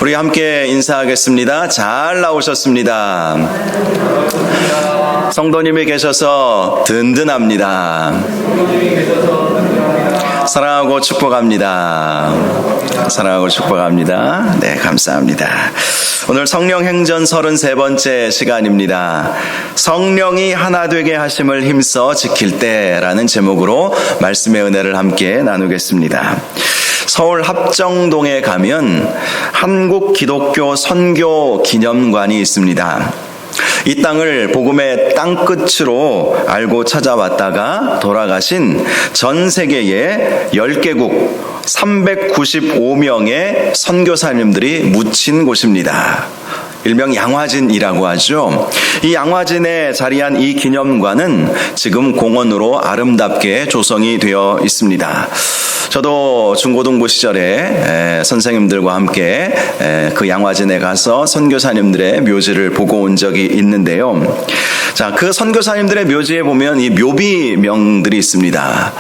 우리 함께 인사하겠습니다. 잘 나오셨습니다. 성도님이 계셔서 든든합니다. 사랑하고 축복합니다. 사랑하고 축복합니다. 네, 감사합니다. 오늘 성령 행전 33번째 시간입니다. 성령이 하나 되게 하심을 힘써 지킬 때라는 제목으로 말씀의 은혜를 함께 나누겠습니다. 서울 합정동에 가면 한국 기독교 선교 기념관이 있습니다. 이 땅을 복음의 땅끝으로 알고 찾아왔다가 돌아가신 전 세계의 10개국 395명의 선교사님들이 묻힌 곳입니다. 일명 양화진이라고 하죠. 이 양화진에 자리한 이 기념관은 지금 공원으로 아름답게 조성이 되어 있습니다. 저도 중고등부 시절에 선생님들과 함께 그 양화진에 가서 선교사님들의 묘지를 보고 온 적이 있는데요. 자, 그 선교사님들의 묘지에 보면 이 묘비명들이 있습니다.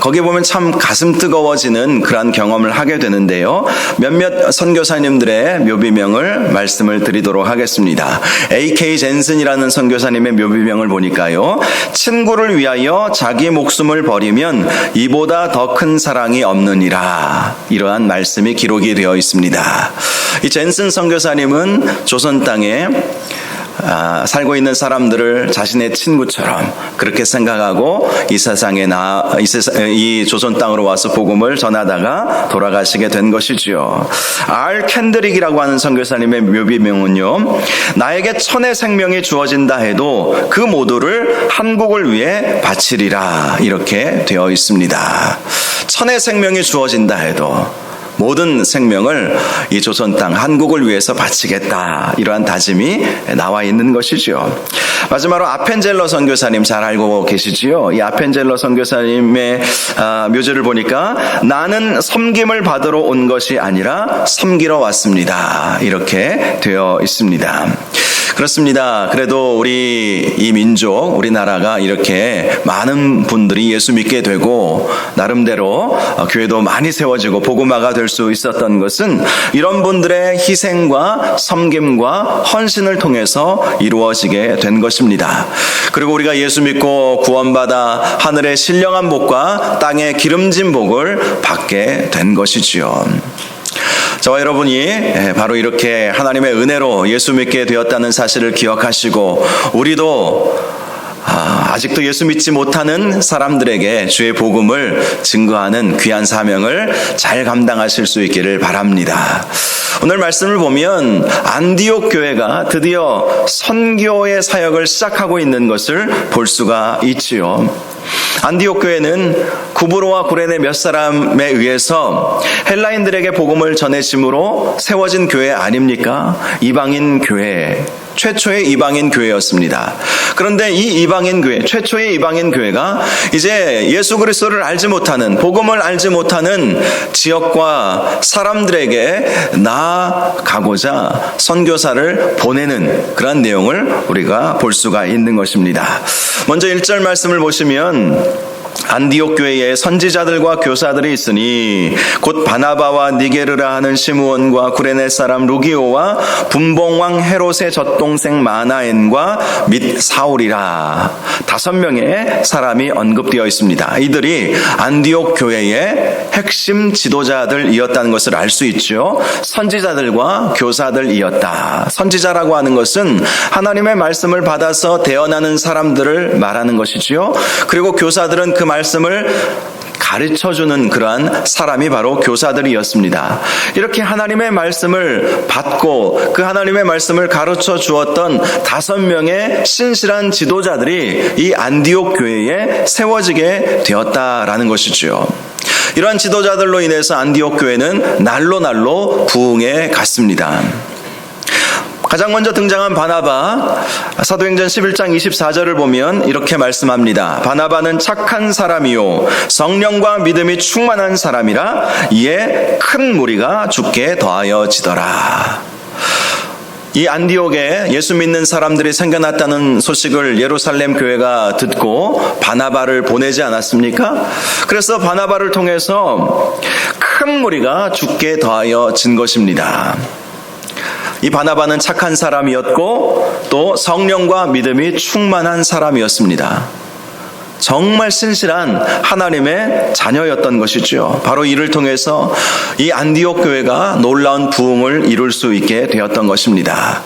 거기에 보면 참 가슴 뜨거워지는 그러한 경험을 하게 되는데요. 몇몇 선교사님들의 묘비명을 말씀을 드리도록 하겠습니다. A.K. 젠슨이라는 선교사님의 묘비명을 보니까요. 친구를 위하여 자기 목숨을 버리면 이보다 더 큰 사랑이 없느니라. 이러한 말씀이 기록이 되어 있습니다. 이 젠슨 선교사님은 조선 땅에 살고 있는 사람들을 자신의 친구처럼 그렇게 생각하고 이 세상에 이 조선 땅으로 와서 복음을 전하다가 돌아가시게 된 것이지요. 알 캔드릭이라고 하는 선교사님의 묘비명은요, 나에게 천의 생명이 주어진다 해도 그 모두를 한국을 위해 바치리라, 이렇게 되어 있습니다. 천의 생명이 주어진다 해도 모든 생명을 이 조선 땅 한국을 위해서 바치겠다, 이러한 다짐이 나와 있는 것이죠. 마지막으로 아펜젤러 선교사님 잘 알고 계시지요? 이 아펜젤러 선교사님의 묘지를 보니까 나는 섬김을 받으러 온 것이 아니라 섬기러 왔습니다, 이렇게 되어 있습니다. 그렇습니다. 그래도 우리 이 민족, 우리나라가 이렇게 많은 분들이 예수 믿게 되고 나름대로 교회도 많이 세워지고 복음화가 될 수 있었던 것은 이런 분들의 희생과 섬김과 헌신을 통해서 이루어지게 된 것입니다. 그리고 우리가 예수 믿고 구원받아 하늘의 신령한 복과 땅의 기름진 복을 받게 된 것이지요. 저와 여러분이 바로 이렇게 하나님의 은혜로 예수 믿게 되었다는 사실을 기억하시고, 우리도 아직도 예수 믿지 못하는 사람들에게 주의 복음을 증거하는 귀한 사명을 잘 감당하실 수 있기를 바랍니다. 오늘 말씀을 보면 안디옥 교회가 드디어 선교의 사역을 시작하고 있는 것을 볼 수가 있지요. 안디옥 교회는 구브로와 구레네 몇 사람에 의해서 헬라인들에게 복음을 전해심으로 세워진 교회 아닙니까? 이방인 교회, 최초의 이방인 교회였습니다. 그런데 이 이방인 교회, 최초의 이방인 교회가 이제 예수 그리스도를 알지 못하는, 복음을 알지 못하는 지역과 사람들에게 나아가고자 선교사를 보내는 그런 내용을 우리가 볼 수가 있는 것입니다. 먼저 1절 말씀을 보시면 안디옥 교회에 선지자들과 교사들이 있으니 곧 바나바와 니게르라 하는 시므온과 구레네 사람 루기오와 분봉왕 헤롯의 젖동생 마나엔과 및 사울이라. 5명의 사람이 언급되어 있습니다. 이들이 안디옥 교회의 핵심 지도자들이었다는 것을 알 수 있죠. 선지자들과 교사들이었다. 선지자라고 하는 것은 하나님의 말씀을 받아서 대언하는 사람들을 말하는 것이지요. 그리고 교사들은 그 말씀을 가르쳐주는 그러한 사람이 바로 교사들이었습니다. 이렇게 하나님의 말씀을 받고 그 하나님의 말씀을 가르쳐 주었던 5명의 신실한 지도자들이 이 안디옥 교회에 세워지게 되었다라는 것이죠. 이러한 지도자들로 인해서 안디옥 교회는 날로 부흥해 갔습니다. 가장 먼저 등장한 바나바, 사도행전 11장 24절을 보면 이렇게 말씀합니다. 바나바는 착한 사람이요 성령과 믿음이 충만한 사람이라 이에 큰 무리가 죽게 더하여지더라. 이 안디옥에 예수 믿는 사람들이 생겨났다는 소식을 예루살렘 교회가 듣고 바나바를 보내지 않았습니까? 그래서 바나바를 통해서 큰 무리가 죽게 더하여진 것입니다. 이 바나바는 착한 사람이었고 또 성령과 믿음이 충만한 사람이었습니다. 정말 신실한 하나님의 자녀였던 것이죠. 바로 이를 통해서 이 안디옥 교회가 놀라운 부흥을 이룰 수 있게 되었던 것입니다.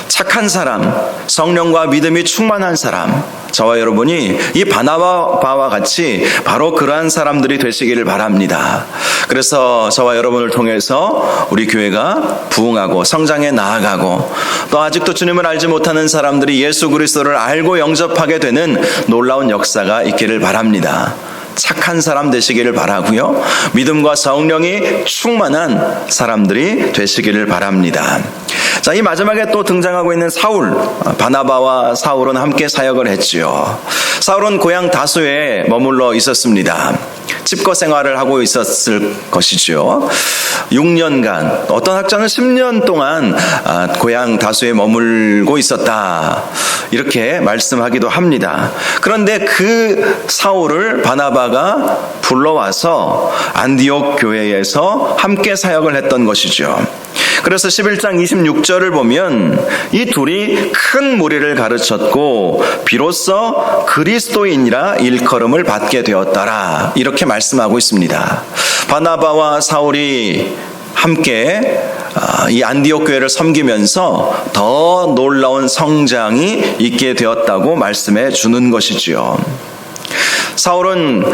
착한 사람, 성령과 믿음이 충만한 사람, 저와 여러분이 이 바나바와 같이 바로 그러한 사람들이 되시기를 바랍니다. 그래서 저와 여러분을 통해서 우리 교회가 부흥하고 성장해 나아가고 또 아직도 주님을 알지 못하는 사람들이 예수 그리스도를 알고 영접하게 되는 놀라운 역사가 있기를 바랍니다. 착한 사람 되시기를 바라고요. 믿음과 성령이 충만한 사람들이 되시기를 바랍니다. 자, 이 마지막에 또 등장하고 있는 사울, 바나바와 사울은 함께 사역을 했지요. 사울은 고향 다소에 머물러 있었습니다. 집거 생활을 하고 있었을 것이죠. 6년간, 어떤 학자는 10년 동안 고향 다소에 머물고 있었다, 이렇게 말씀하기도 합니다. 그런데 그 사울을 바나바가 불러와서 안디옥 교회에서 함께 사역을 했던 것이죠. 그래서 11장 26절을 보면 이 둘이 큰 무리를 가르쳤고 비로소 그리스도인이라 일컬음을 받게 되었더라, 이렇게 말씀하고 있습니다. 바나바와 사울이 함께 이 안디옥 교회를 섬기면서 더 놀라운 성장이 있게 되었다고 말씀해 주는 것이지요. 사울은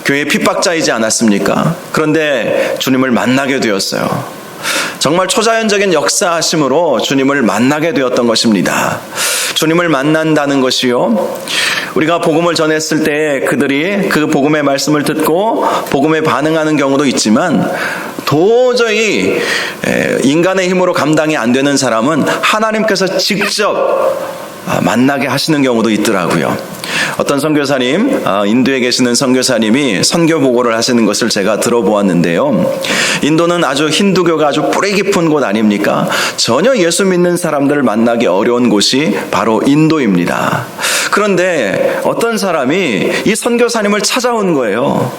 교회 핍박자이지 않았습니까? 그런데 주님을 만나게 되었어요. 정말 초자연적인 역사하심으로 주님을 만나게 되었던 것입니다. 주님을 만난다는 것이요, 우리가 복음을 전했을 때 그들이 그 복음의 말씀을 듣고 복음에 반응하는 경우도 있지만 도저히 인간의 힘으로 감당이 안 되는 사람은 하나님께서 직접 만나게 하시는 경우도 있더라고요. 어떤 선교사님, 인도에 계시는 선교사님이 선교 보고를 하시는 것을 제가 들어보았는데요. 인도는 아주 힌두교가 아주 뿌리 깊은 곳 아닙니까? 전혀 예수 믿는 사람들을 만나기 어려운 곳이 바로 인도입니다. 그런데 어떤 사람이 이 선교사님을 찾아온 거예요.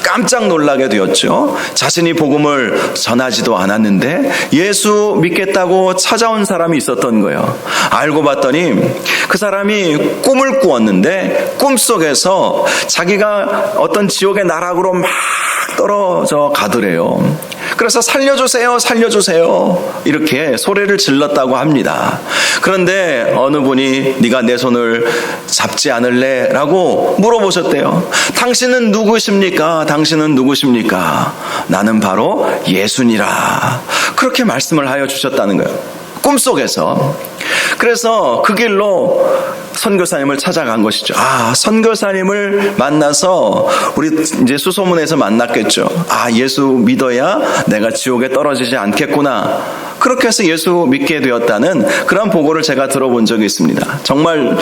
깜짝 놀라게 되었죠. 자신이 복음을 전하지도 않았는데 예수 믿겠다고 찾아온 사람이 있었던 거예요. 알고 봤더니 그 사람이 꿈을 꾸었는데 꿈속에서 자기가 어떤 지옥의 나락으로 막 떨어져 가더래요. 그래서 살려주세요, 살려주세요, 이렇게 소리를 질렀다고 합니다. 그런데 어느 분이 네가 내 손을 잡지 않을래? 라고 물어보셨대요. 당신은 누구십니까? 당신은 누구십니까? 나는 바로 예수니라, 그렇게 말씀을 하여 주셨다는 거예요, 꿈속에서. 그래서 그 길로 선교사님을 찾아간 것이죠. 선교사님을 만나서 우리 이제 수소문에서 만났겠죠. 예수 믿어야 내가 지옥에 떨어지지 않겠구나, 그렇게 해서 예수 믿게 되었다는 그런 보고를 제가 들어본 적이 있습니다. 정말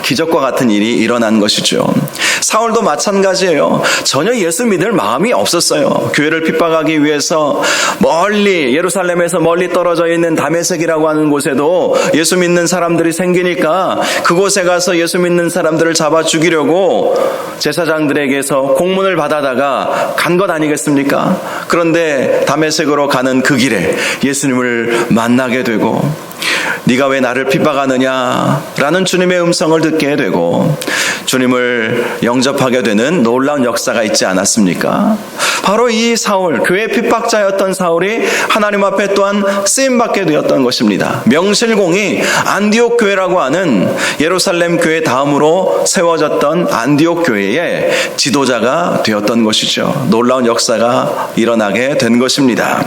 기적과 같은 일이 일어난 것이죠. 사울도 마찬가지예요. 전혀 예수 믿을 마음이 없었어요. 교회를 핍박하기 위해서 멀리, 예루살렘에서 멀리 떨어져 있는 다메섹이라고 하는 곳에도 예수 믿는 사람들이 생기니까 그곳에 가서 예수 믿는 사람들을 잡아 죽이려고 제사장들에게서 공문을 받아다가 간 것 아니겠습니까? 그런데 다메섹으로 가는 그 길에 예수님을 만나게 되고 네가 왜 나를 핍박하느냐 라는 주님의 음성을 듣게 되고 주님을 영접하게 되는 놀라운 역사가 있지 않았습니까? 바로 이 사울, 교회 핍박자였던 사울이 하나님 앞에 또한 쓰임받게 되었던 것입니다. 명실공히 안디옥 교회라고 하는 예루살렘 교회 다음으로 세워졌던 안디옥 교회의 지도자가 되었던 것이죠. 놀라운 역사가 일어나게 된 것입니다.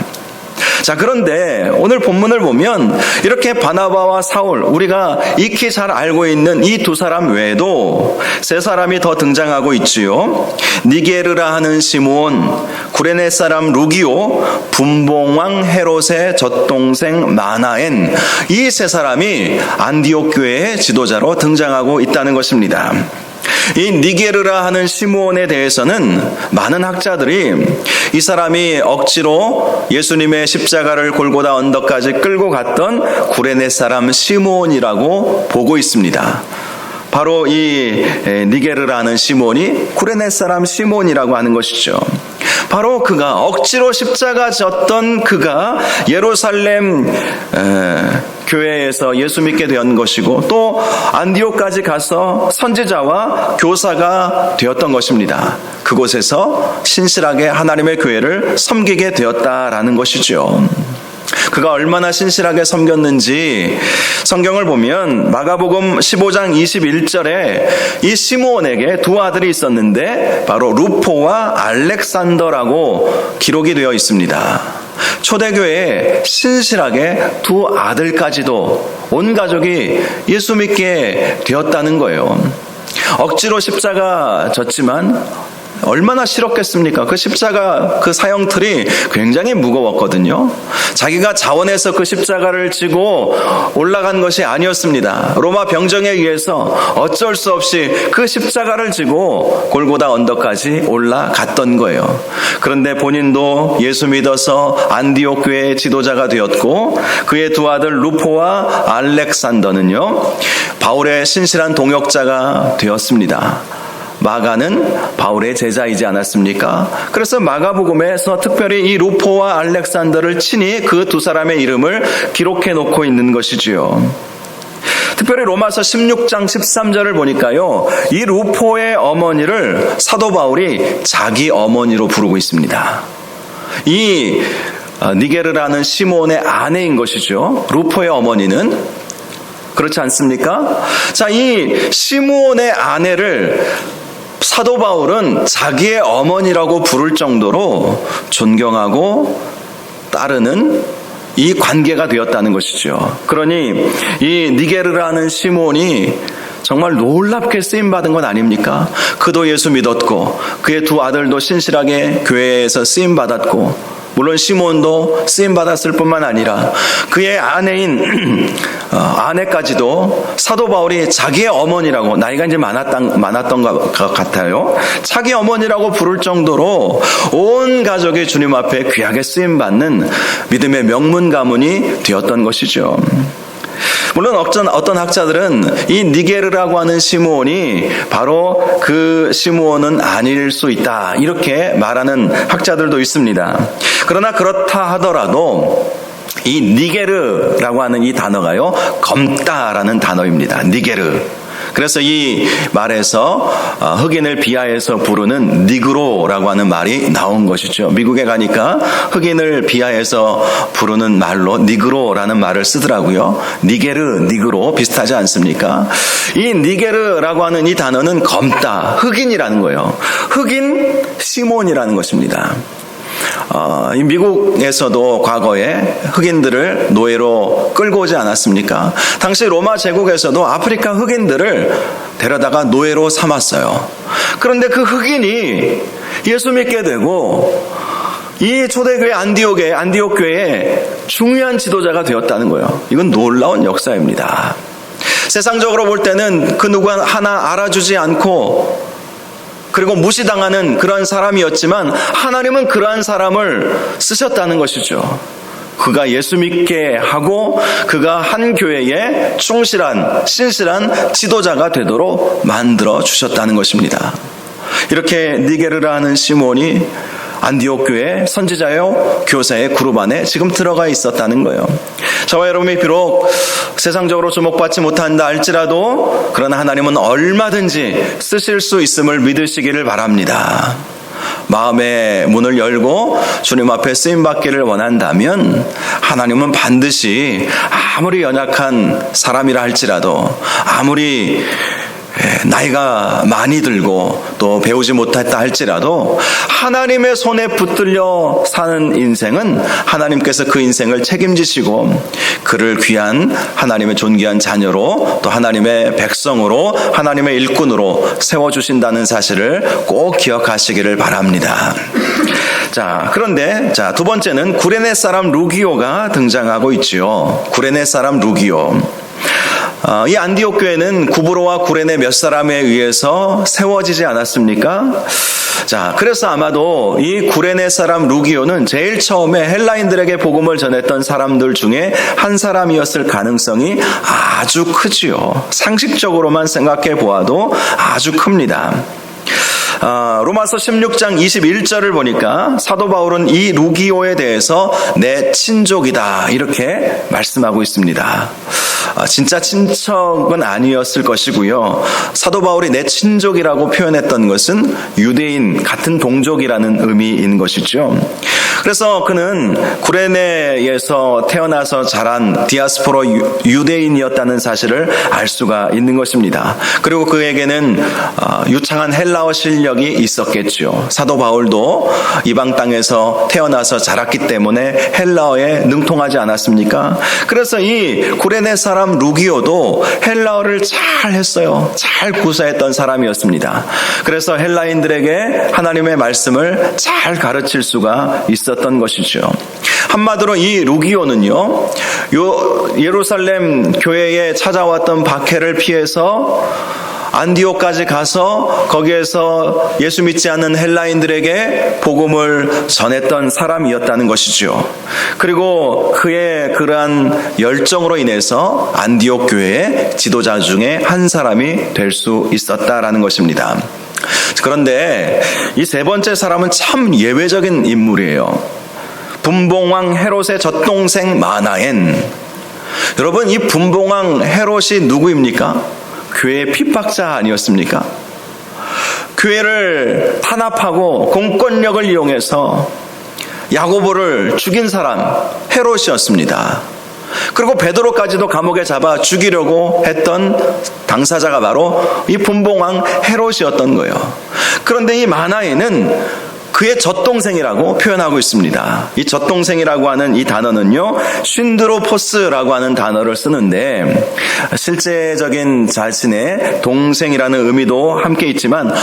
자, 그런데 오늘 본문을 보면 이렇게 바나바와 사울, 우리가 익히 잘 알고 있는 이 두 사람 외에도 세 사람이 더 등장하고 있지요. 니게르라 하는 시므온, 구레네 사람 루기오, 분봉왕 헤롯의 젖동생 마나엔, 이 세 사람이 안디옥 교회의 지도자로 등장하고 있다는 것입니다. 이 니게르라 하는 시므온에 대해서는 많은 학자들이 이 사람이 억지로 예수님의 십자가를 골고다 언덕까지 끌고 갔던 구레네 사람 시므온이라고 보고 있습니다. 바로 이 니게르라 하는 시므온이 구레네 사람 시므온이라고 하는 것이죠. 바로 그가 억지로 십자가 졌던 그가 예루살렘 교회에서 예수 믿게 된 것이고 또 안디옥까지 가서 선지자와 교사가 되었던 것입니다. 그곳에서 신실하게 하나님의 교회를 섬기게 되었다라는 것이죠. 그가 얼마나 신실하게 섬겼는지 성경을 보면 마가복음 15장 21절에 이 시므온에게 두 아들이 있었는데 바로 루포와 알렉산더라고 기록이 되어 있습니다. 초대교회에 신실하게 두 아들까지도 온 가족이 예수 믿게 되었다는 거예요. 억지로 십자가 졌지만 얼마나 싫었겠습니까? 그 십자가 그 사형틀이 굉장히 무거웠거든요. 자기가 자원해서 그 십자가를 지고 올라간 것이 아니었습니다. 로마 병정에 의해서 어쩔 수 없이 그 십자가를 지고 골고다 언덕까지 올라갔던 거예요. 그런데 본인도 예수 믿어서 안디옥 교회의 지도자가 되었고 그의 두 아들 루포와 알렉산더는요 바울의 신실한 동역자가 되었습니다. 마가는 바울의 제자이지 않았습니까? 그래서 마가복음에서 특별히 이 루포와 알렉산더를 친히 그 두 사람의 이름을 기록해 놓고 있는 것이지요. 특별히 로마서 16장 13절을 보니까요, 이 루포의 어머니를 사도 바울이 자기 어머니로 부르고 있습니다. 이 니게르라는 시몬의 아내인 것이죠. 루포의 어머니는 그렇지 않습니까? 자, 이 시므온의 아내를 사도 바울은 자기의 어머니라고 부를 정도로 존경하고 따르는 이 관계가 되었다는 것이죠. 그러니 이 니게르라는 시몬이 정말 놀랍게 쓰임받은 건 아닙니까? 그도 예수 믿었고 그의 두 아들도 신실하게 교회에서 쓰임받았고 물론 시몬도 쓰임받았을 뿐만 아니라 그의 아내인 아내까지도 사도 바울이 자기의 어머니라고, 나이가 이제 많았던 것 같아요. 자기 어머니라고 부를 정도로 온 가족이 주님 앞에 귀하게 쓰임받는 믿음의 명문 가문이 되었던 것이죠. 물론 어떤 학자들은 이 니게르라고 하는 시므온이 바로 그 시므온은 아닐 수 있다 이렇게 말하는 학자들도 있습니다. 그러나 그렇다 하더라도 이 니게르라고 하는 이 단어가요, 검다라는 단어입니다. 니게르. 그래서 이 말에서 흑인을 비하해서 부르는 니그로라고 하는 말이 나온 것이죠. 미국에 가니까 흑인을 비하해서 부르는 말로 니그로라는 말을 쓰더라고요. 니게르, 니그로 비슷하지 않습니까? 이 니게르라고 하는 이 단어는 검다, 흑인이라는 거예요. 흑인 시몬이라는 것입니다. 이 미국에서도 과거에 흑인들을 노예로 끌고 오지 않았습니까? 당시 로마 제국에서도 아프리카 흑인들을 데려다가 노예로 삼았어요. 그런데 그 흑인이 예수 믿게 되고 이 초대교회 안디옥 교회의 중요한 지도자가 되었다는 거예요. 이건 놀라운 역사입니다. 세상적으로 볼 때는 그 누구 하나 알아주지 않고 그리고 무시당하는 그러한 사람이었지만 하나님은 그러한 사람을 쓰셨다는 것이죠. 그가 예수 믿게 하고 그가 한 교회에 충실한 신실한 지도자가 되도록 만들어 주셨다는 것입니다. 이렇게 니게르라는 시몬이 안디옥 교회 선지자요 교사의 그룹 안에 지금 들어가 있었다는 거예요. 저와 여러분이 비록 세상적으로 주목받지 못한다 할지라도 그러나 하나님은 얼마든지 쓰실 수 있음을 믿으시기를 바랍니다. 마음의 문을 열고 주님 앞에 쓰임받기를 원한다면 하나님은 반드시 아무리 연약한 사람이라 할지라도 아무리 나이가 많이 들고 또 배우지 못했다 할지라도 하나님의 손에 붙들려 사는 인생은 하나님께서 그 인생을 책임지시고 그를 귀한 하나님의 존귀한 자녀로 또 하나님의 백성으로 하나님의 일꾼으로 세워주신다는 사실을 꼭 기억하시기를 바랍니다. 자, 그런데 두 번째는 구레네 사람 루기오가 등장하고 있지요. 구레네 사람 루기오. 이 안디옥 교회는 구브로와 구레네 몇 사람에 의해서 세워지지 않았습니까? 자, 그래서 아마도 이 구레네 사람 루기오는 제일 처음에 헬라인들에게 복음을 전했던 사람들 중에 한 사람이었을 가능성이 아주 크지요. 상식적으로만 생각해 보아도 아주 큽니다. 로마서 16장 21절을 보니까 사도 바울은 이 루기오에 대해서 내 친족이다 이렇게 말씀하고 있습니다. 진짜 친척은 아니었을 것이고요. 사도 바울이 내 친족이라고 표현했던 것은 유대인, 같은 동족이라는 의미인 것이죠. 그래서 그는 구레네에서 태어나서 자란 디아스포라 유대인이었다는 사실을 알 수가 있는 것입니다. 그리고 그에게는 유창한 헬라어 실력이 있었겠죠. 사도 바울도 이방 땅에서 태어나서 자랐기 때문에 헬라어에 능통하지 않았습니까? 그래서 이 구레네 사람 루기오도 헬라어를 잘 했어요. 잘 구사했던 사람이었습니다. 그래서 헬라인들에게 하나님의 말씀을 잘 가르칠 수가 있었던 것이죠. 한마디로 이 루기오는요, 예루살렘 교회에 찾아왔던 박해를 피해서 안디옥까지 가서 거기에서 예수 믿지 않는 헬라인들에게 복음을 전했던 사람이었다는 것이죠. 그리고 그의 그러한 열정으로 인해서 안디옥 교회의 지도자 중에 한 사람이 될 수 있었다라는 것입니다. 그런데 이 세 번째 사람은 참 예외적인 인물이에요. 분봉왕 헤롯의 젖동생 마나엔. 여러분, 이 분봉왕 헤롯이 누구입니까? 교회의 핍박자 아니었습니까? 교회를 탄압하고 공권력을 이용해서 야고보를 죽인 사람 헤롯이었습니다. 그리고 베드로까지도 감옥에 잡아 죽이려고 했던 당사자가 바로 이 분봉왕 헤롯이었던 거예요. 그런데 이 마나엔은 그의 젖동생이라고 표현하고 있습니다. 이 젖동생이라고 하는 이 단어는요, 쉰드로포스라고 하는 단어를 쓰는데 실제적인 자신의 동생이라는 의미도 함께 있지만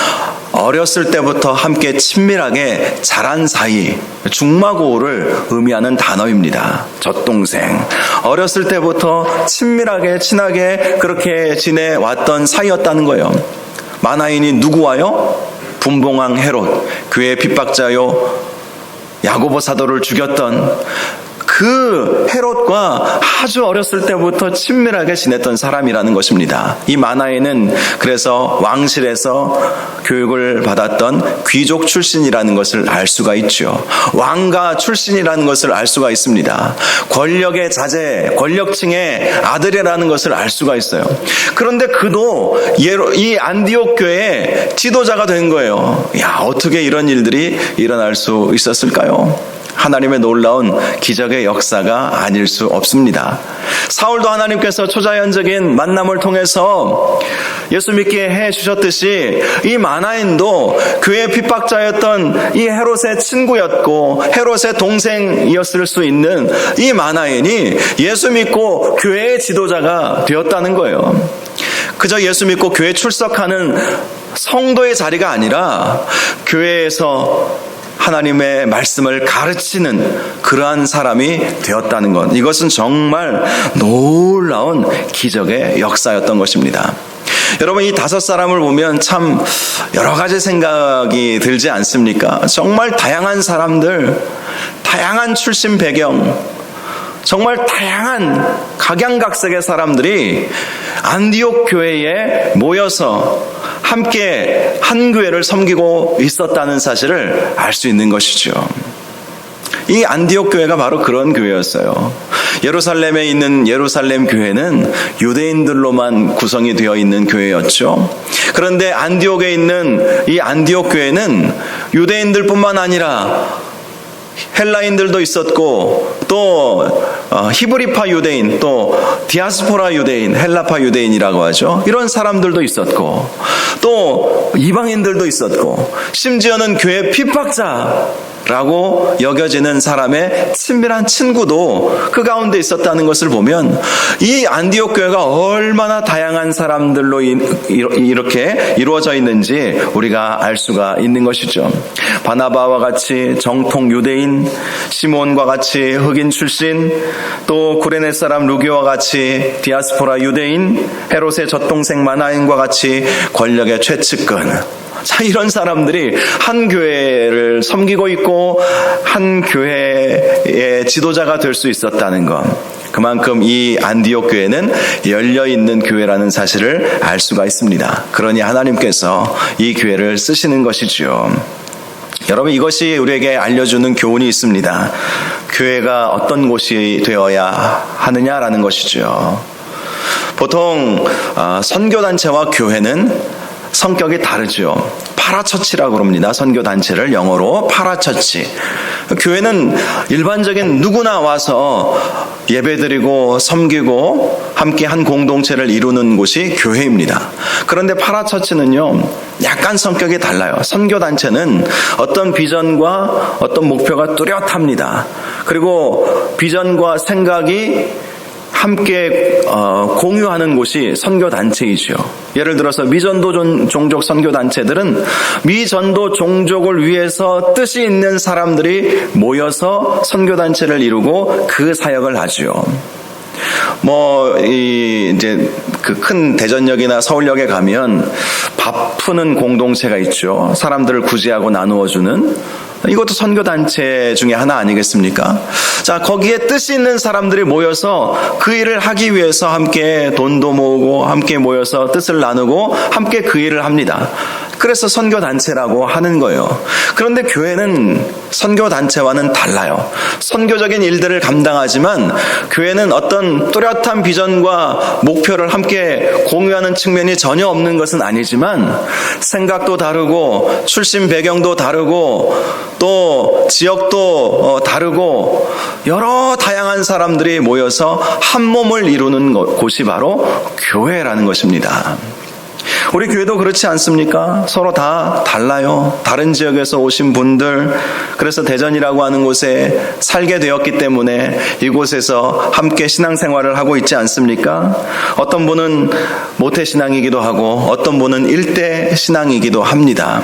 어렸을 때부터 함께 친밀하게 자란 사이, 중마고우를 의미하는 단어입니다. 젖동생. 어렸을 때부터 친하게 그렇게 지내왔던 사이였다는 거예요. 마나엔이 누구와요? 분봉왕 헤롯, 교회의 핍박자요, 야고보 사도를 죽였던 그 헤롯과 아주 어렸을 때부터 친밀하게 지냈던 사람이라는 것입니다. 이 마나엔은 그래서 왕실에서 교육을 받았던 귀족 출신이라는 것을 알 수가 있죠. 왕가 출신이라는 것을 알 수가 있습니다. 권력의 자제, 권력층의 아들이라는 것을 알 수가 있어요. 그런데 그도 이 안디옥 교회의 지도자가 된 거예요. 야, 어떻게 이런 일들이 일어날 수 있었을까요? 하나님의 놀라운 기적의 역사가 아닐 수 없습니다. 사울도 하나님께서 초자연적인 만남을 통해서 예수 믿게 해주셨듯이 이 마나엔도 교회 핍박자였던 이 헤롯의 친구였고 헤롯의 동생이었을 수 있는 이 마나엔이 예수 믿고 교회의 지도자가 되었다는 거예요. 그저 예수 믿고 교회 출석하는 성도의 자리가 아니라 교회에서 하나님의 말씀을 가르치는 그러한 사람이 되었다는 것. 이것은 정말 놀라운 기적의 역사였던 것입니다. 여러분, 이 다섯 사람을 보면 참 여러 가지 생각이 들지 않습니까? 정말 다양한 사람들, 다양한 출신 배경, 정말 다양한 각양각색의 사람들이 안디옥 교회에 모여서 함께 한 교회를 섬기고 있었다는 사실을 알 수 있는 것이죠. 이 안디옥 교회가 바로 그런 교회였어요. 예루살렘에 있는 예루살렘 교회는 유대인들로만 구성이 되어 있는 교회였죠. 그런데 안디옥에 있는 이 안디옥 교회는 유대인들뿐만 아니라 헬라인들도 있었고 또 히브리파 유대인, 또 디아스포라 유대인, 헬라파 유대인이라고 하죠. 이런 사람들도 있었고 또 이방인들도 있었고 심지어는 교회 핍박자라고 여겨지는 사람의 친밀한 친구도 그 가운데 있었다는 것을 보면 이 안디옥 교회가 얼마나 다양한 사람들로 이렇게 이루어져 있는지 우리가 알 수가 있는 것이죠. 바나바와 같이 정통 유대인, 시몬과 같이 흑인 출신, 또 구레네 사람 루기오와 같이 디아스포라 유대인, 헤롯의 젖동생 마나엔과 같이 권력의 최측근, 자, 이런 사람들이 한 교회를 섬기고 있고 한 교회의 지도자가 될 수 있었다는 것. 그만큼 이 안디옥 교회는 열려있는 교회라는 사실을 알 수가 있습니다. 그러니 하나님께서 이 교회를 쓰시는 것이지요. 여러분, 이것이 우리에게 알려주는 교훈이 있습니다. 교회가 어떤 곳이 되어야 하느냐라는 것이죠. 보통 선교단체와 교회는 성격이 다르죠. 파라처치라고 그럽니다. 선교단체를 영어로 파라처치. 교회는 일반적인 누구나 와서 예배드리고 섬기고 함께 한 공동체를 이루는 곳이 교회입니다. 그런데 파라처치는요, 약간 성격이 달라요. 선교단체는 어떤 비전과 어떤 목표가 뚜렷합니다. 그리고 비전과 생각이 함께 공유하는 곳이 선교단체이죠. 예를 들어서 미전도 종족 선교단체들은 미전도 종족을 위해서 뜻이 있는 사람들이 모여서 선교단체를 이루고 그 사역을 하죠. 이제 그 큰 대전역이나 서울역에 가면 밥 푸는 공동체가 있죠. 사람들을 구제하고 나누어주는. 이것도 선교단체 중에 하나 아니겠습니까? 자, 거기에 뜻이 있는 사람들이 모여서 그 일을 하기 위해서 함께 돈도 모으고 함께 모여서 뜻을 나누고 함께 그 일을 합니다. 그래서 선교단체라고 하는 거예요. 그런데 교회는 선교단체와는 달라요. 선교적인 일들을 감당하지만 교회는 어떤 뚜렷한 비전과 목표를 함께 공유하는 측면이 전혀 없는 것은 아니지만 생각도 다르고 출신 배경도 다르고 또 지역도 다르고 여러 다양한 사람들이 모여서 한 몸을 이루는 곳이 바로 교회라는 것입니다. 우리 교회도 그렇지 않습니까? 서로 다 달라요. 다른 지역에서 오신 분들, 그래서 대전이라고 하는 곳에 살게 되었기 때문에 이곳에서 함께 신앙생활을 하고 있지 않습니까? 어떤 분은 모태신앙이기도 하고 어떤 분은 일대신앙이기도 합니다.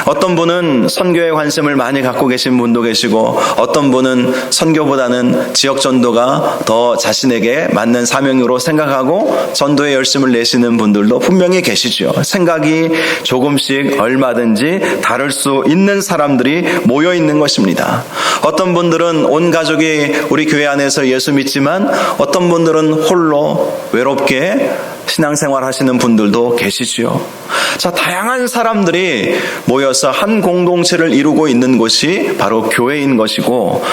어떤 분은 선교에 관심을 많이 갖고 계신 분도 계시고 어떤 분은 선교보다는 지역 전도가 더 자신에게 맞는 사명으로 생각하고 전도에 열심을 내시는 분들도 분명히 계시죠. 생각이 조금씩 얼마든지 다를 수 있는 사람들이 모여 있는 것입니다. 어떤 분들은 온 가족이 우리 교회 안에서 예수 믿지만 어떤 분들은 홀로 외롭게 신앙생활 하시는 분들도 계시지요. 자, 다양한 사람들이 모여서 한 공동체를 이루고 있는 곳이 바로 교회인 것이고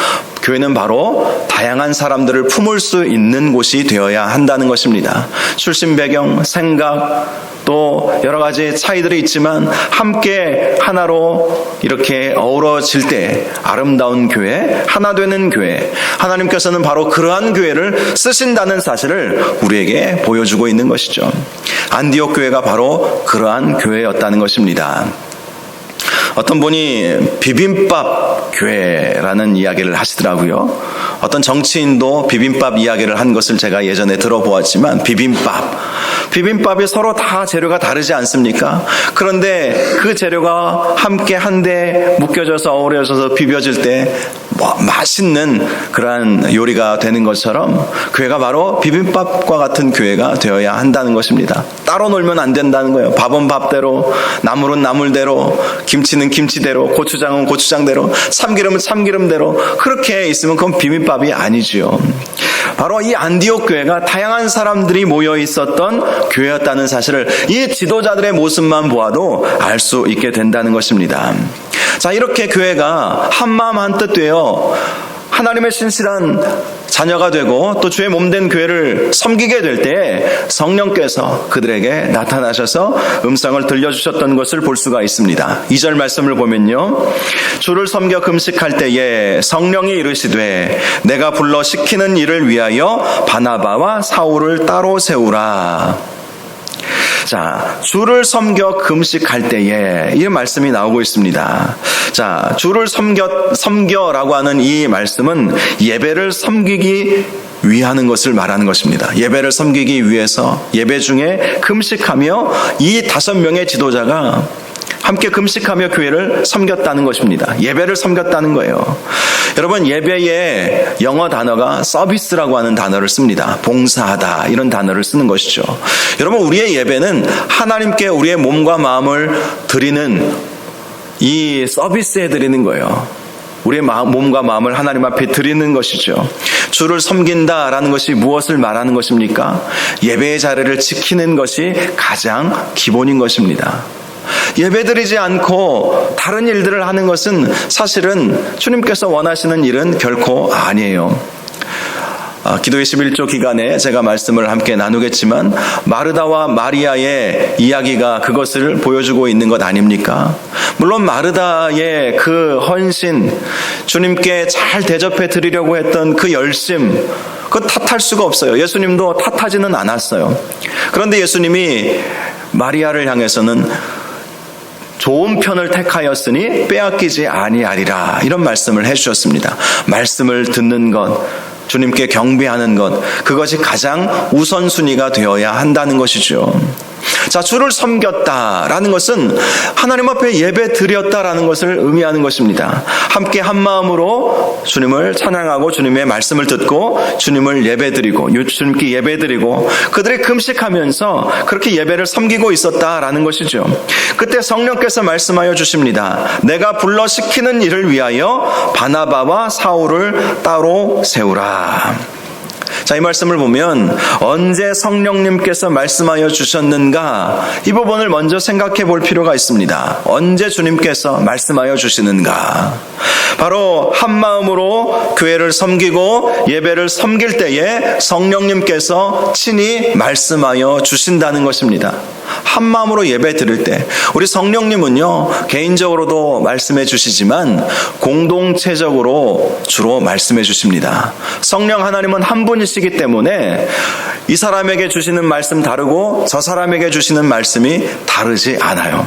교회는 바로 다양한 사람들을 품을 수 있는 곳이 되어야 한다는 것입니다. 출신 배경, 생각, 또 여러 가지 차이들이 있지만 함께 하나로 이렇게 어우러질 때 아름다운 교회, 하나 되는 교회, 하나님께서는 바로 그러한 교회를 쓰신다는 사실을 우리에게 보여주고 있는 것이죠. 안디옥 교회가 바로 그러한 교회였다는 것입니다. 어떤 분이 비빔밥 교회라는 이야기를 하시더라고요. 어떤 정치인도 비빔밥 이야기를 한 것을 제가 예전에 들어보았지만 비빔밥이 서로 다 재료가 다르지 않습니까? 그런데 그 재료가 함께 한데 묶여져서 어우러져서 비벼질 때 맛있는 그러한 요리가 되는 것처럼 교회가 바로 비빔밥과 같은 교회가 되어야 한다는 것입니다. 따로 놀면 안 된다는 거예요. 밥은 밥대로, 나물은 나물대로, 김치는 김치대로, 고추장은 고추장대로, 참기름은 참기름대로 그렇게 있으면 그건 비빔밥이 아니지요. 바로 이 안디옥 교회가 다양한 사람들이 모여 있었던 교회였다는 사실을 이 지도자들의 모습만 보아도 알 수 있게 된다는 것입니다. 자, 이렇게 교회가 한마음 한뜻 되어 하나님의 신실한 자녀가 되고 또 주의 몸된 교회를 섬기게 될 때 성령께서 그들에게 나타나셔서 음성을 들려주셨던 것을 볼 수가 있습니다. 2절 말씀을 보면요, 주를 섬겨 금식할 때에 성령이 이르시되 내가 불러 시키는 일을 위하여 바나바와 사울을 따로 세우라. 자, 주를 섬겨 금식할 때에 이 말씀이 나오고 있습니다. 자, 주를 섬겨라고 하는 이 말씀은 예배를 섬기기 위하는 것을 말하는 것입니다. 예배를 섬기기 위해서 예배 중에 금식하며 이 5명의 지도자가 함께 금식하며 교회를 섬겼다는 것입니다. 예배를 섬겼다는 거예요. 여러분, 예배의 영어 단어가 서비스라고 하는 단어를 씁니다. 봉사하다, 이런 단어를 쓰는 것이죠. 여러분, 우리의 예배는 하나님께 우리의 몸과 마음을 드리는 이 서비스에 드리는 거예요. 우리의 몸과 마음을 하나님 앞에 드리는 것이죠. 주를 섬긴다라는 것이 무엇을 말하는 것입니까? 예배의 자리를 지키는 것이 가장 기본인 것입니다. 예배드리지 않고 다른 일들을 하는 것은 사실은 주님께서 원하시는 일은 결코 아니에요. 기도의 11조 기간에 제가 말씀을 함께 나누겠지만 마르다와 마리아의 이야기가 그것을 보여주고 있는 것 아닙니까? 물론 마르다의 그 헌신, 주님께 잘 대접해 드리려고 했던 그 열심, 그거 탓할 수가 없어요. 예수님도 탓하지는 않았어요. 그런데 예수님이 마리아를 향해서는 좋은 편을 택하였으니 빼앗기지 아니하리라, 이런 말씀을 해주셨습니다. 말씀을 듣는 것, 주님께 경배하는 것, 그것이 가장 우선순위가 되어야 한다는 것이죠. 자, 주를 섬겼다라는 것은 하나님 앞에 예배 드렸다라는 것을 의미하는 것입니다. 함께 한 마음으로 주님을 찬양하고 주님의 말씀을 듣고 주님을 예배드리고 주님께 예배드리고 그들이 금식하면서 그렇게 예배를 섬기고 있었다라는 것이죠. 그때 성령께서 말씀하여 주십니다. 내가 불러 시키는 일을 위하여 바나바와 사울을 따로 세우라. 자, 이 말씀을 보면 언제 성령님께서 말씀하여 주셨는가, 이 부분을 먼저 생각해 볼 필요가 있습니다. 언제 주님께서 말씀하여 주시는가? 바로 한 마음으로 교회를 섬기고 예배를 섬길 때에 성령님께서 친히 말씀하여 주신다는 것입니다. 한 마음으로 예배 드릴 때 우리 성령님은요, 개인적으로도 말씀해 주시지만 공동체적으로 주로 말씀해 주십니다. 성령 하나님은 한 분이시기 때문에 이 사람에게 주시는 말씀 다르고 저 사람에게 주시는 말씀이 다르지 않아요.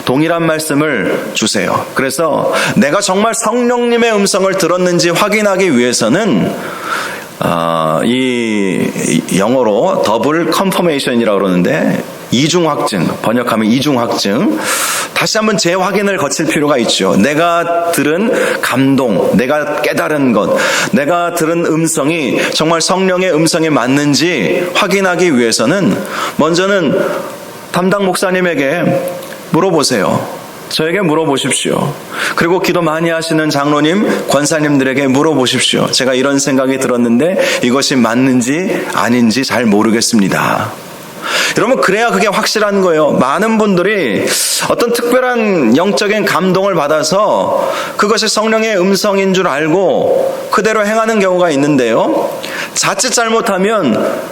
동일한 말씀을 주세요. 그래서 내가 정말 성령님의 음성을 들었는지 확인하기 위해서는 이 영어로 더블 컨퍼메이션이라고 그러는데, 이중 확증, 번역하면 이중 확증, 다시 한번 재확인을 거칠 필요가 있죠. 내가 들은 감동, 내가 깨달은 것, 내가 들은 음성이 정말 성령의 음성에 맞는지 확인하기 위해서는 먼저는 담당 목사님에게 물어보세요. 저에게 물어보십시오. 그리고 기도 많이 하시는 장로님, 권사님들에게 물어보십시오. 제가 이런 생각이 들었는데 이것이 맞는지 아닌지 잘 모르겠습니다. 여러분, 그래야 그게 확실한 거예요. 많은 분들이 어떤 특별한 영적인 감동을 받아서 그것이 성령의 음성인 줄 알고 그대로 행하는 경우가 있는데요, 자칫 잘못하면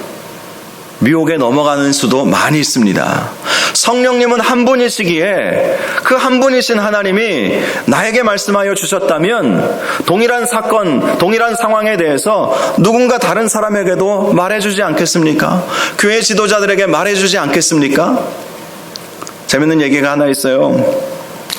미혹에 넘어가는 수도 많이 있습니다. 성령님은 한 분이시기에 그 한 분이신 하나님이 나에게 말씀하여 주셨다면 동일한 사건, 동일한 상황에 대해서 누군가 다른 사람에게도 말해주지 않겠습니까? 교회 지도자들에게 말해주지 않겠습니까? 재밌는 얘기가 하나 있어요.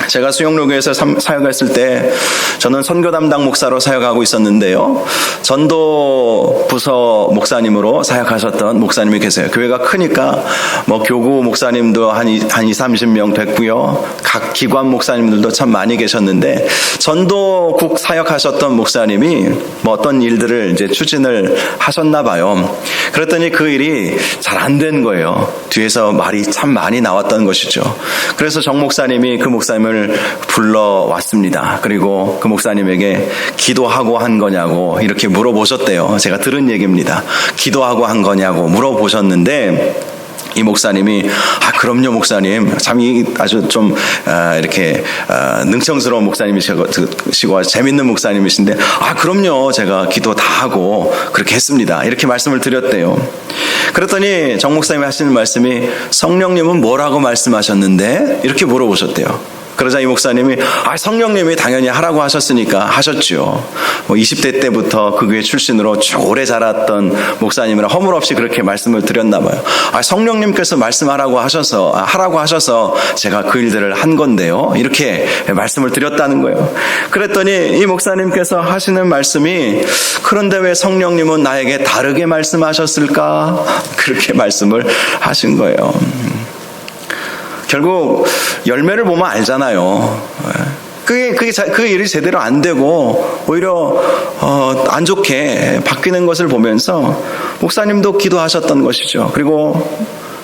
제가 수영로교에서 사역했을 때 저는 선교 담당 목사로 사역하고 있었는데요, 전도 부서 목사님으로 사역하셨던 목사님이 계세요. 교회가 크니까 교구 목사님도 한 20-30명 됐고요, 각 기관 목사님들도 참 많이 계셨는데, 전도국 사역하셨던 목사님이 어떤 일들을 이제 추진을 하셨나 봐요. 그랬더니 그 일이 잘 안 된 거예요. 뒤에서 말이 참 많이 나왔던 것이죠. 그래서 정 목사님이 그 목사님을 불러왔습니다. 그리고 그 목사님에게 기도하고 한 거냐고 이렇게 물어보셨대요. 제가 들은 얘기입니다. 기도하고 한 거냐고 물어보셨는데, 이 목사님이 그럼요 목사님, 참 아주 좀 이렇게 능청스러운 목사님이시고 재밌는 목사님이신데, 그럼요 제가 기도 다 하고 그렇게 했습니다, 이렇게 말씀을 드렸대요. 그랬더니 정 목사님이 하시는 말씀이, 성령님은 뭐라고 말씀하셨는데? 이렇게 물어보셨대요. 그러자 이 목사님이 성령님이 당연히 하라고 하셨으니까 하셨죠. 20대 때부터 그 교회 출신으로 쭉 오래 자랐던 목사님이라 허물없이 그렇게 말씀을 드렸나 봐요. 성령님께서 말씀하라고 하셔서 제가 그 일들을 한 건데요, 이렇게 말씀을 드렸다는 거예요. 그랬더니 이 목사님께서 하시는 말씀이, 그런데 왜 성령님은 나에게 다르게 말씀하셨을까? 그렇게 말씀을 하신 거예요. 결국 열매를 보면 알잖아요. 그 일이 제대로 안 되고 오히려 안 좋게 바뀌는 것을 보면서 목사님도 기도하셨던 것이죠. 그리고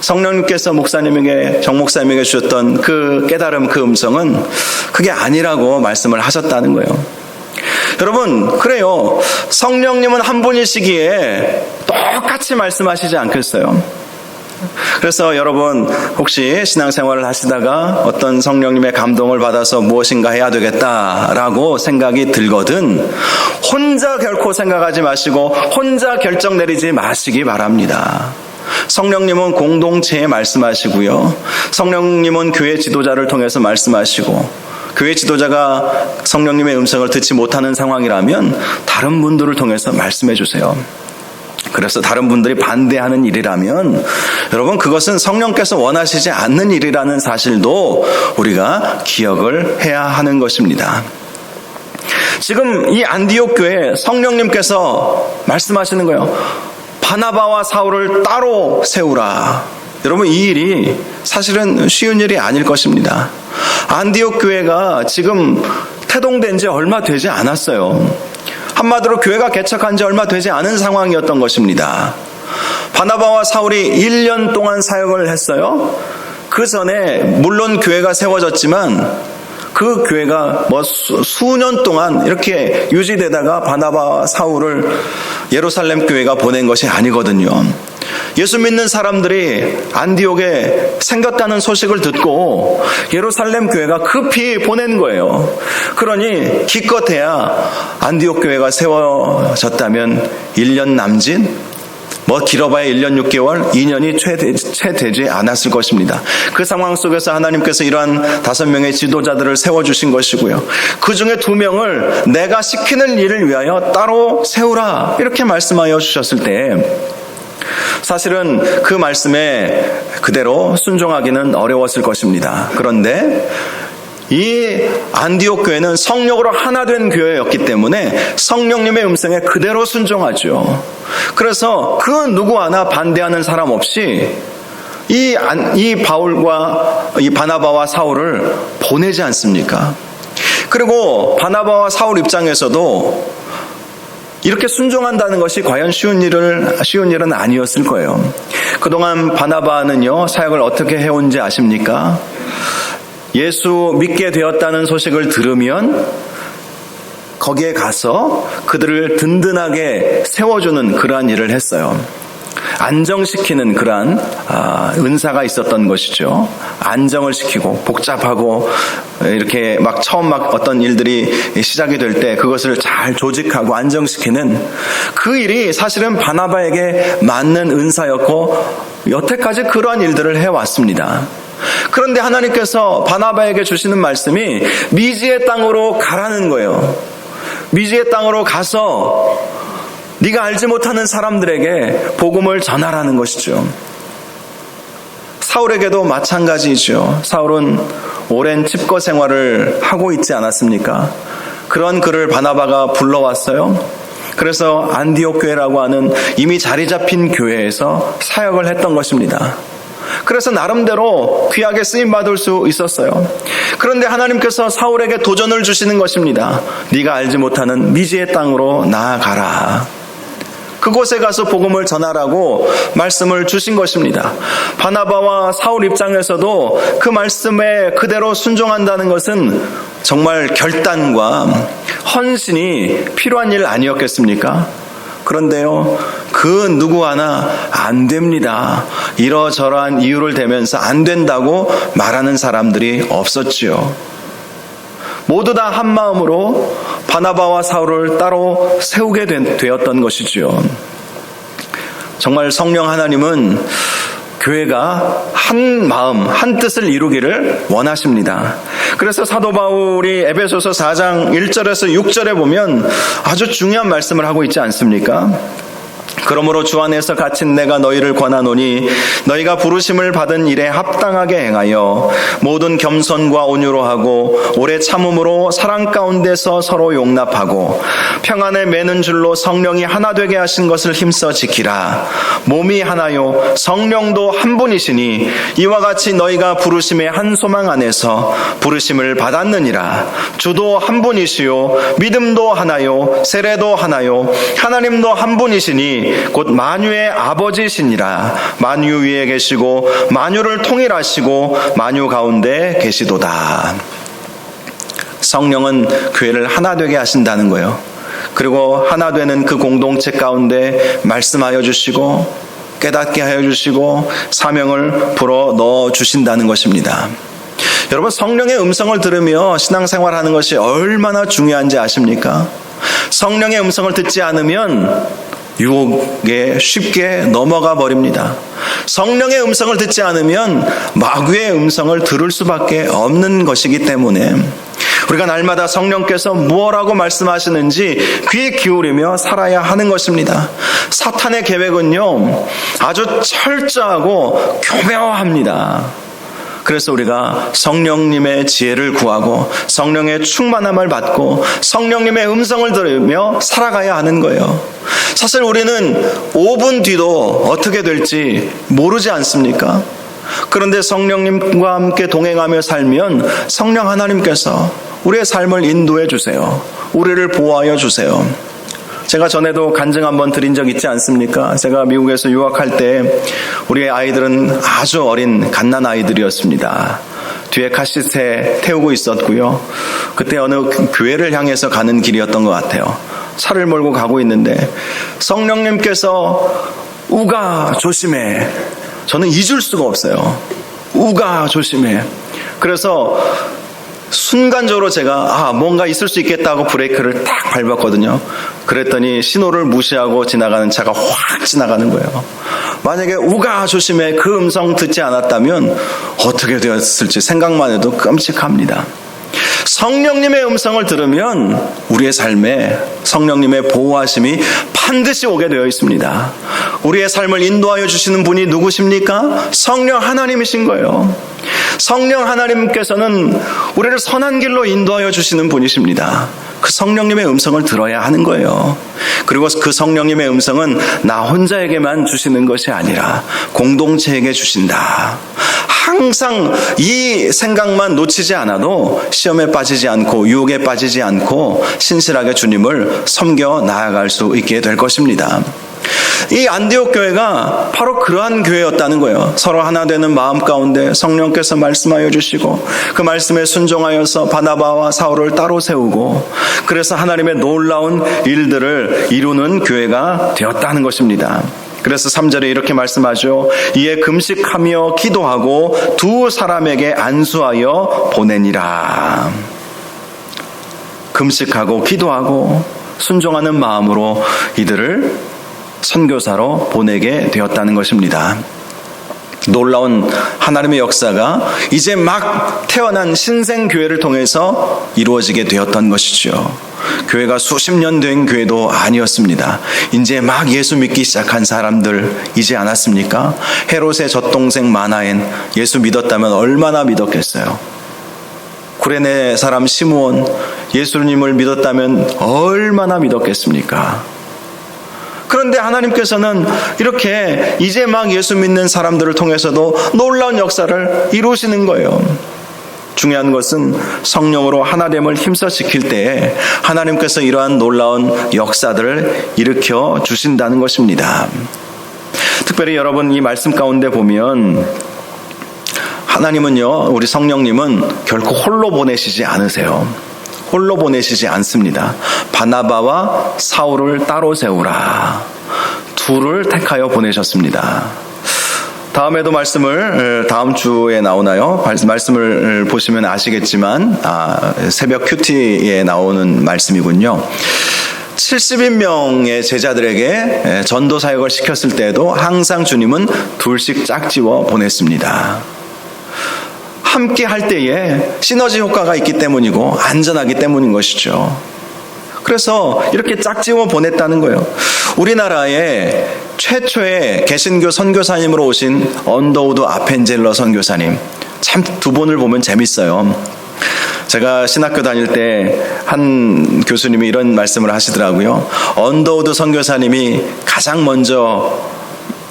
성령님께서 정 목사님에게 주셨던 그 깨달음, 그 음성은 그게 아니라고 말씀을 하셨다는 거예요. 여러분, 그래요. 성령님은 한 분이시기에 똑같이 말씀하시지 않겠어요? 그래서 여러분, 혹시 신앙생활을 하시다가 어떤 성령님의 감동을 받아서 무엇인가 해야 되겠다라고 생각이 들거든 혼자 결코 생각하지 마시고 혼자 결정 내리지 마시기 바랍니다. 성령님은 공동체에 말씀하시고요. 성령님은 교회 지도자를 통해서 말씀하시고, 교회 지도자가 성령님의 음성을 듣지 못하는 상황이라면 다른 분들을 통해서 말씀해 주세요. 그래서 다른 분들이 반대하는 일이라면 여러분, 그것은 성령께서 원하시지 않는 일이라는 사실도 우리가 기억을 해야 하는 것입니다. 지금 이 안디옥 교회에 성령님께서 말씀하시는 거예요. 바나바와 사울을 따로 세우라. 여러분, 이 일이 사실은 쉬운 일이 아닐 것입니다. 안디옥 교회가 지금 태동된 지 얼마 되지 않았어요. 한마디로 교회가 개척한 지 얼마 되지 않은 상황이었던 것입니다. 바나바와 사울이 1년 동안 사역을 했어요. 그 전에 물론 교회가 세워졌지만 그 교회가 수년 동안 이렇게 유지되다가 바나바와 사울을 예루살렘 교회가 보낸 것이 아니거든요. 예수 믿는 사람들이 안디옥에 생겼다는 소식을 듣고 예루살렘 교회가 급히 보낸 거예요. 그러니 기껏해야 안디옥 교회가 세워졌다면 1년 남짓, 길어봐야 1년 6개월, 2년이 채 되지 않았을 것입니다. 그 상황 속에서 하나님께서 이러한 5명의 지도자들을 세워주신 것이고요. 그 중에 2명을 내가 시키는 일을 위하여 따로 세우라, 이렇게 말씀하여 주셨을 때 사실은 그 말씀에 그대로 순종하기는 어려웠을 것입니다. 그런데 이 안디옥 교회는 성령으로 하나 된 교회였기 때문에 성령님의 음성에 그대로 순종하죠. 그래서 그 누구 하나 반대하는 사람 없이 이 바울과 이 바나바와 사울을 보내지 않습니까? 그리고 바나바와 사울 입장에서도 이렇게 순종한다는 것이 과연 쉬운 일은 아니었을 거예요. 그동안 바나바는요, 사역을 어떻게 해온지 아십니까? 예수 믿게 되었다는 소식을 들으면 거기에 가서 그들을 든든하게 세워주는 그러한 일을 했어요. 안정시키는 그러한 은사가 있었던 것이죠. 안정을 시키고 복잡하고 이렇게 처음 어떤 일들이 시작이 될 때 그것을 잘 조직하고 안정시키는 그 일이 사실은 바나바에게 맞는 은사였고 여태까지 그러한 일들을 해왔습니다. 그런데 하나님께서 바나바에게 주시는 말씀이 미지의 땅으로 가라는 거예요. 미지의 땅으로 가서 네가 알지 못하는 사람들에게 복음을 전하라는 것이죠. 사울에게도 마찬가지죠. 사울은 오랜 칩거 생활을 하고 있지 않았습니까? 그런 그를 바나바가 불러왔어요. 그래서 안디옥 교회라고 하는 이미 자리 잡힌 교회에서 사역을 했던 것입니다. 그래서 나름대로 귀하게 쓰임받을 수 있었어요. 그런데 하나님께서 사울에게 도전을 주시는 것입니다. 네가 알지 못하는 미지의 땅으로 나아가라. 그곳에 가서 복음을 전하라고 말씀을 주신 것입니다. 바나바와 사울 입장에서도 그 말씀에 그대로 순종한다는 것은 정말 결단과 헌신이 필요한 일 아니었겠습니까? 그런데요, 그 누구 하나 안 됩니다. 이러저러한 이유를 대면서 안 된다고 말하는 사람들이 없었지요. 모두 다 한 마음으로 바나바와 사울을 따로 세우게 되었던 것이지요. 정말 성령 하나님은 교회가 한 마음, 한 뜻을 이루기를 원하십니다. 그래서 사도 바울이 에베소서 4장 1절에서 6절에 보면 아주 중요한 말씀을 하고 있지 않습니까? 그러므로 주 안에서 갇힌 내가 너희를 권하노니 너희가 부르심을 받은 일에 합당하게 행하여 모든 겸손과 온유로 하고 오래 참음으로 사랑 가운데서 서로 용납하고 평안에 매는 줄로 성령이 하나 되게 하신 것을 힘써 지키라. 몸이 하나요 성령도 한 분이시니 이와 같이 너희가 부르심의 한 소망 안에서 부르심을 받았느니라. 주도 한 분이시요 믿음도 하나요 세례도 하나요 하나님도 한 분이시니 곧 만유의 아버지시니라. 만유 위에 계시고 만유를 통일하시고 만유 가운데 계시도다. 성령은 교회를 하나 되게 하신다는 거예요. 그리고 하나 되는 그 공동체 가운데 말씀하여 주시고 깨닫게 하여 주시고 사명을 불어 넣어 주신다는 것입니다. 여러분, 성령의 음성을 들으며 신앙생활하는 것이 얼마나 중요한지 아십니까? 성령의 음성을 듣지 않으면 유혹에 쉽게 넘어가 버립니다. 성령의 음성을 듣지 않으면 마귀의 음성을 들을 수밖에 없는 것이기 때문에 우리가 날마다 성령께서 무엇라고 말씀하시는지 귀 기울이며 살아야 하는 것입니다. 사탄의 계획은요, 아주 철저하고 교묘합니다. 그래서 우리가 성령님의 지혜를 구하고 성령의 충만함을 받고 성령님의 음성을 들으며 살아가야 하는 거예요. 사실 우리는 5분 뒤도 어떻게 될지 모르지 않습니까? 그런데 성령님과 함께 동행하며 살면 성령 하나님께서 우리의 삶을 인도해 주세요. 우리를 보호하여 주세요. 제가 전에도 간증 한번 드린 적 있지 않습니까? 제가 미국에서 유학할 때 우리의 아이들은 아주 어린 갓난 아이들이었습니다. 뒤에 카시트에 태우고 있었고요. 그때 어느 교회를 향해서 가는 길이었던 것 같아요. 차를 몰고 가고 있는데 성령님께서 우가 조심해. 저는 잊을 수가 없어요. 우가 조심해. 그래서 순간적으로 제가 뭔가 있을 수 있겠다고 브레이크를 딱 밟았거든요. 그랬더니 신호를 무시하고 지나가는 차가 확 지나가는 거예요. 만약에 우가 조심해 그 음성 듣지 않았다면 어떻게 되었을지 생각만 해도 끔찍합니다. 성령님의 음성을 들으면 우리의 삶에 성령님의 보호하심이 반드시 오게 되어 있습니다. 우리의 삶을 인도하여 주시는 분이 누구십니까? 성령 하나님이신 거예요. 성령 하나님께서는 우리를 선한 길로 인도하여 주시는 분이십니다. 그 성령님의 음성을 들어야 하는 거예요. 그리고 그 성령님의 음성은 나 혼자에게만 주시는 것이 아니라 공동체에게 주신다. 항상 이 생각만 놓치지 않아도 시험에 빠지지 않고 유혹에 빠지지 않고 신실하게 주님을 섬겨 나아갈 수 있게 될 것입니다. 이 안디옥 교회가 바로 그러한 교회였다는 거예요. 서로 하나 되는 마음 가운데 성령께서 말씀하여 주시고 그 말씀에 순종하여서 바나바와 사울을 따로 세우고 그래서 하나님의 놀라운 일들을 이루는 교회가 되었다는 것입니다. 그래서 3절에 이렇게 말씀하죠. 이에 금식하며 기도하고 두 사람에게 안수하여 보내니라. 금식하고 기도하고 순종하는 마음으로 이들을 선교사로 보내게 되었다는 것입니다. 놀라운 하나님의 역사가 이제 막 태어난 신생교회를 통해서 이루어지게 되었던 것이죠. 교회가 수십 년 된 교회도 아니었습니다. 이제 막 예수 믿기 시작한 사람들이지 않았습니까? 헤롯의 젖동생 마나엔 예수 믿었다면 얼마나 믿었겠어요? 구레네 사람 시므온 예수님을 믿었다면 얼마나 믿었겠습니까? 그런데 하나님께서는 이렇게 이제 막 예수 믿는 사람들을 통해서도 놀라운 역사를 이루시는 거예요. 중요한 것은 성령으로 하나됨을 힘써 지킬 때에 하나님께서 이러한 놀라운 역사들을 일으켜 주신다는 것입니다. 특별히 여러분 이 말씀 가운데 보면 하나님은요, 우리 성령님은 결코 홀로 보내시지 않으세요. 홀로 보내시지 않습니다. 바나바와 사울을 따로 세우라. 둘을 택하여 보내셨습니다. 다음에도 말씀을 다음 주에 나오나요? 말씀을 보시면 아시겠지만 새벽 큐티에 나오는 말씀이군요. 70인명의 제자들에게 전도 사역을 시켰을 때에도 항상 주님은 둘씩 짝지어 보냈습니다. 함께 할 때에 시너지 효과가 있기 때문이고 안전하기 때문인 것이죠. 그래서 이렇게 짝지어 보냈다는 거예요. 우리나라의 최초의 개신교 선교사님으로 오신 언더우드 아펜젤러 선교사님, 참 두 분을 보면 재밌어요. 제가 신학교 다닐 때 한 교수님이 이런 말씀을 하시더라고요. 언더우드 선교사님이 가장 먼저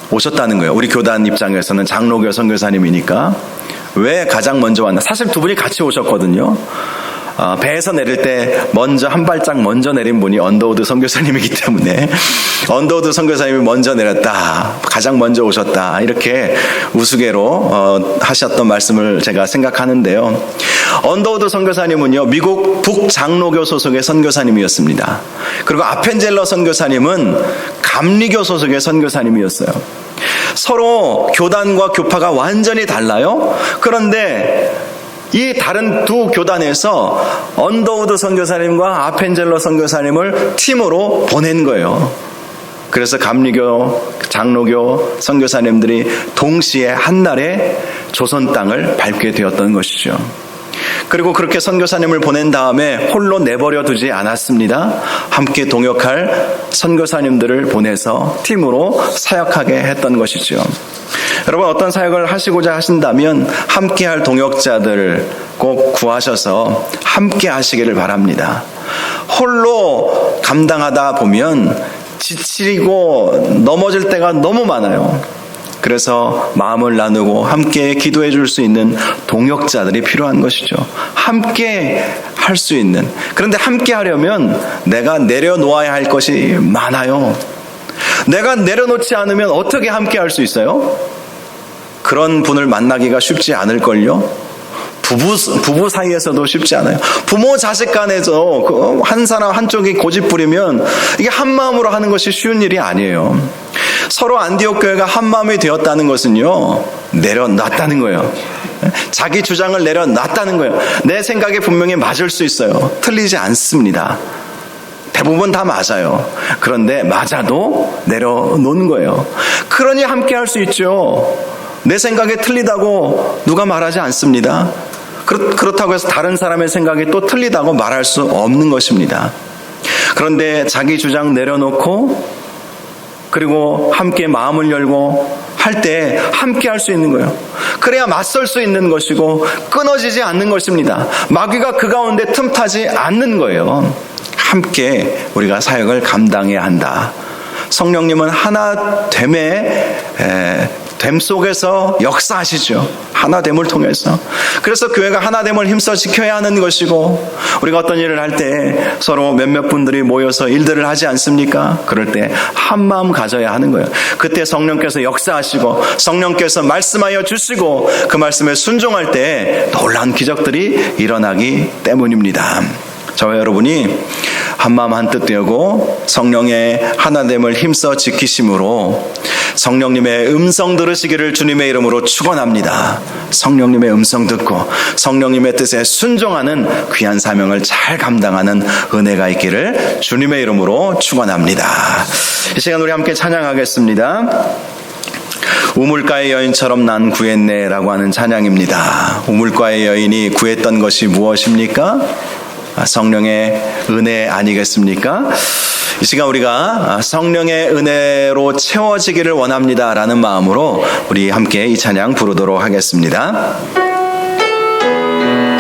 오셨다는 거예요. 우리 교단 입장에서는 장로교 선교사님이니까. 왜 가장 먼저 왔나? 사실 두 분이 같이 오셨거든요. 배에서 내릴 때 먼저 한 발짝 먼저 내린 분이 언더우드 선교사님이기 때문에 언더우드 선교사님이 먼저 내렸다, 가장 먼저 오셨다, 이렇게 우스개로 하셨던 말씀을 제가 생각하는데요. 언더우드 선교사님은요, 미국 북장로교 소속의 선교사님이었습니다. 그리고 아펜젤러 선교사님은 감리교 소속의 선교사님이었어요. 서로 교단과 교파가 완전히 달라요. 그런데 이 다른 두 교단에서 언더우드 선교사님과 아펜젤러 선교사님을 팀으로 보낸 거예요. 그래서 감리교, 장로교 선교사님들이 동시에 한날에 조선 땅을 밟게 되었던 것이죠. 그리고 그렇게 선교사님을 보낸 다음에 홀로 내버려 두지 않았습니다. 함께 동역할 선교사님들을 보내서 팀으로 사역하게 했던 것이죠. 여러분, 어떤 사역을 하시고자 하신다면 함께할 동역자들을 꼭 구하셔서 함께 하시기를 바랍니다. 홀로 감당하다 보면 지치고 넘어질 때가 너무 많아요. 그래서 마음을 나누고 함께 기도해 줄 수 있는 동역자들이 필요한 것이죠. 함께 할 수 있는. 그런데 함께 하려면 내가 내려놓아야 할 것이 많아요. 내가 내려놓지 않으면 어떻게 함께 할 수 있어요? 그런 분을 만나기가 쉽지 않을걸요? 부부 사이에서도 쉽지 않아요. 부모 자식 간에서 한 사람 한쪽이 고집 부리면 이게 한 마음으로 하는 것이 쉬운 일이 아니에요. 서로 안디옥 교회가 한 마음이 되었다는 것은요, 내려놨다는 거예요. 자기 주장을 내려놨다는 거예요. 내 생각이 분명히 맞을 수 있어요. 틀리지 않습니다. 대부분 다 맞아요. 그런데 맞아도 내려놓는 거예요. 그러니 함께 할 수 있죠. 내 생각이 틀리다고 누가 말하지 않습니다. 그렇다고 해서 다른 사람의 생각이 또 틀리다고 말할 수 없는 것입니다. 그런데 자기 주장 내려놓고 그리고 함께 마음을 열고 할 때 함께 할 수 있는 거예요. 그래야 맞설 수 있는 것이고 끊어지지 않는 것입니다. 마귀가 그 가운데 틈타지 않는 거예요. 함께 우리가 사역을 감당해야 한다. 성령님은 하나됨 속에서 역사하시죠. 하나됨을 통해서. 그래서 교회가 하나됨을 힘써 지켜야 하는 것이고, 우리가 어떤 일을 할 때 서로 몇몇 분들이 모여서 일들을 하지 않습니까? 그럴 때 한 마음 가져야 하는 거예요. 그때 성령께서 역사하시고 성령께서 말씀하여 주시고 그 말씀에 순종할 때 놀라운 기적들이 일어나기 때문입니다. 저와 여러분이 한마음 한뜻 되고 성령의 하나됨을 힘써 지키심으로 성령님의 음성 들으시기를 주님의 이름으로 축원합니다. 성령님의 음성 듣고 성령님의 뜻에 순종하는 귀한 사명을 잘 감당하는 은혜가 있기를 주님의 이름으로 축원합니다. 이 시간 우리 함께 찬양하겠습니다. 우물가의 여인처럼 난 구했네 라고 하는 찬양입니다. 우물가의 여인이 구했던 것이 무엇입니까? 성령의 은혜 아니겠습니까? 이 시간 우리가 성령의 은혜로 채워지기를 원합니다 라는 마음으로 우리 함께 이 찬양 부르도록 하겠습니다.